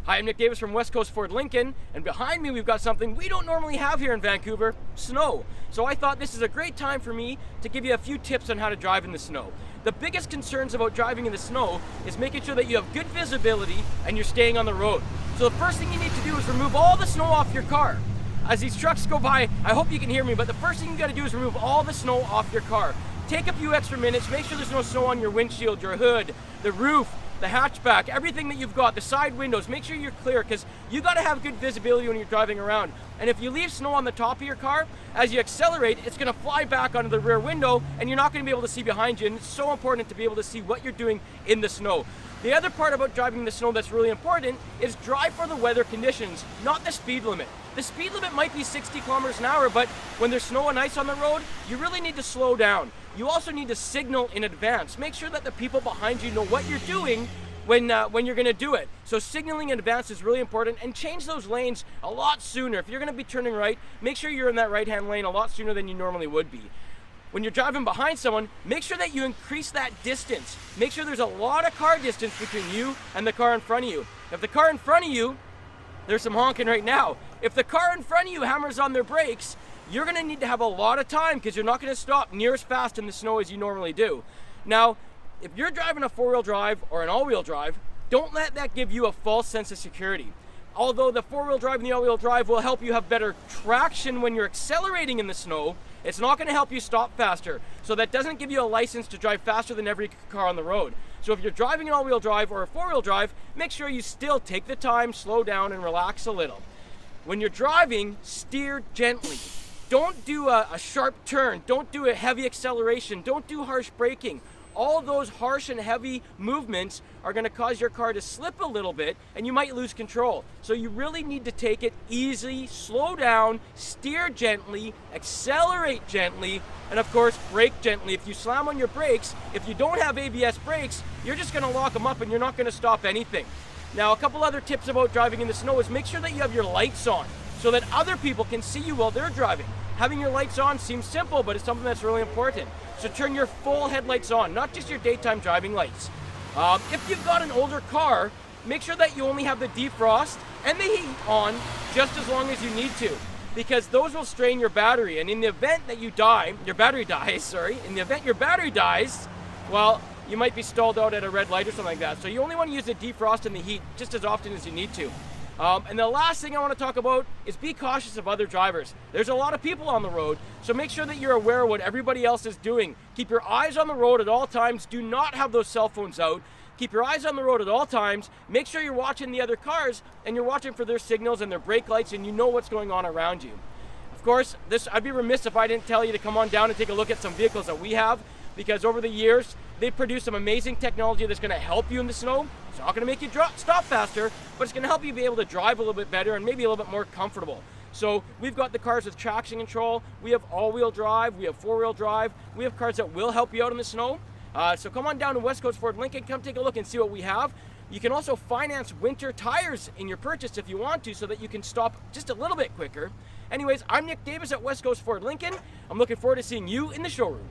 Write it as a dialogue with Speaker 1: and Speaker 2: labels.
Speaker 1: Hi, I'm Nick Davis from West Coast Ford Lincoln, and behind me we've got something we don't normally have here in Vancouver, snow. So I thought this is a great time for me to give you a few tips on how to drive in the snow. The biggest concerns about driving in the snow is making sure that you have good visibility and you're staying on the road. So the first thing you need to do is remove all the snow off your car. As these trucks go by, I hope you can hear me, but the first thing you gotta do is remove all the snow off your car. Take a few extra minutes, make sure there's no snow on your windshield, your hood, the roof, the hatchback, everything that you've got, the side windows, make sure you're clear because you got to have good visibility when you're driving around. And if you leave snow on the top of your car, as you accelerate, it's going to fly back onto the rear window and you're not going to be able to see behind you. And it's so important to be able to see what you're doing in the snow. The other part about driving in the snow that's really important is drive for the weather conditions, not the speed limit. The speed limit might be 60 kilometers an hour, but when there's snow and ice on the road, you really need to slow down. You also need to signal in advance. Make sure that the people behind you know what you're doing when you're going to do it. So signaling in advance is really important, and change those lanes a lot sooner. If you're going to be turning right, make sure you're in that right-hand lane a lot sooner than you normally would be. When you're driving behind someone, make sure that you increase that distance. Make sure there's a lot of car distance between you and the car in front of you. If the car in front of you, there's some honking right now. If the car in front of you hammers on their brakes, you're going to need to have a lot of time because you're not going to stop near as fast in the snow as you normally do. Now, if you're driving a four-wheel drive or an all-wheel drive, don't let that give you a false sense of security. Although the four-wheel drive and the all-wheel drive will help you have better traction when you're accelerating in the snow, it's not going to help you stop faster. So that doesn't give you a license to drive faster than every car on the road. So if you're driving an all-wheel drive or a four-wheel drive, make sure you still take the time, slow down, and relax a little. When you're driving, steer gently. Don't do a sharp turn. Don't do a heavy acceleration. Don't do harsh braking. All those harsh and heavy movements are going to cause your car to slip a little bit and you might lose control. So you really need to take it easy, slow down, steer gently, accelerate gently, and of course brake gently. If you slam on your brakes, if you don't have ABS brakes, you're just going to lock them up and you're not going to stop anything. Now, a couple other tips about driving in the snow is make sure that you have your lights on so that other people can see you while they're driving. Having your lights on seems simple, but it's something that's really important. So turn your full headlights on, not just your daytime driving lights. If you've got an older car, make sure that you only have the defrost and the heat on just as long as you need to, because those will strain your battery. And in the event that you die, in the event your battery dies, well, you might be stalled out at a red light or something like that. So you only want to use the defrost and the heat just as often as you need to. And the last thing I want to talk about is be cautious of other drivers. There's a lot of people on the road, so make sure that you're aware of what everybody else is doing. Keep your eyes on the road at all times. Do not have those cell phones out. Keep your eyes on the road at all times. Make sure you're watching the other cars and you're watching for their signals and their brake lights and you know what's going on around you. Of course, I'd be remiss if I didn't tell you to come on down and take a look at some vehicles that we have, because over the years, they've produced some amazing technology that's going to help you in the snow. It's not going to make you stop faster, but it's going to help you be able to drive a little bit better and maybe a little bit more comfortable. So we've got the cars with traction control, we have all-wheel drive, we have four-wheel drive, we have cars that will help you out in the snow. So come on down to West Coast Ford Lincoln, come take a look and see what we have. You can also finance winter tires in your purchase if you want to, so that you can stop just a little bit quicker. Anyways, I'm Nick Davis at West Coast Ford Lincoln. I'm looking forward to seeing you in the showroom.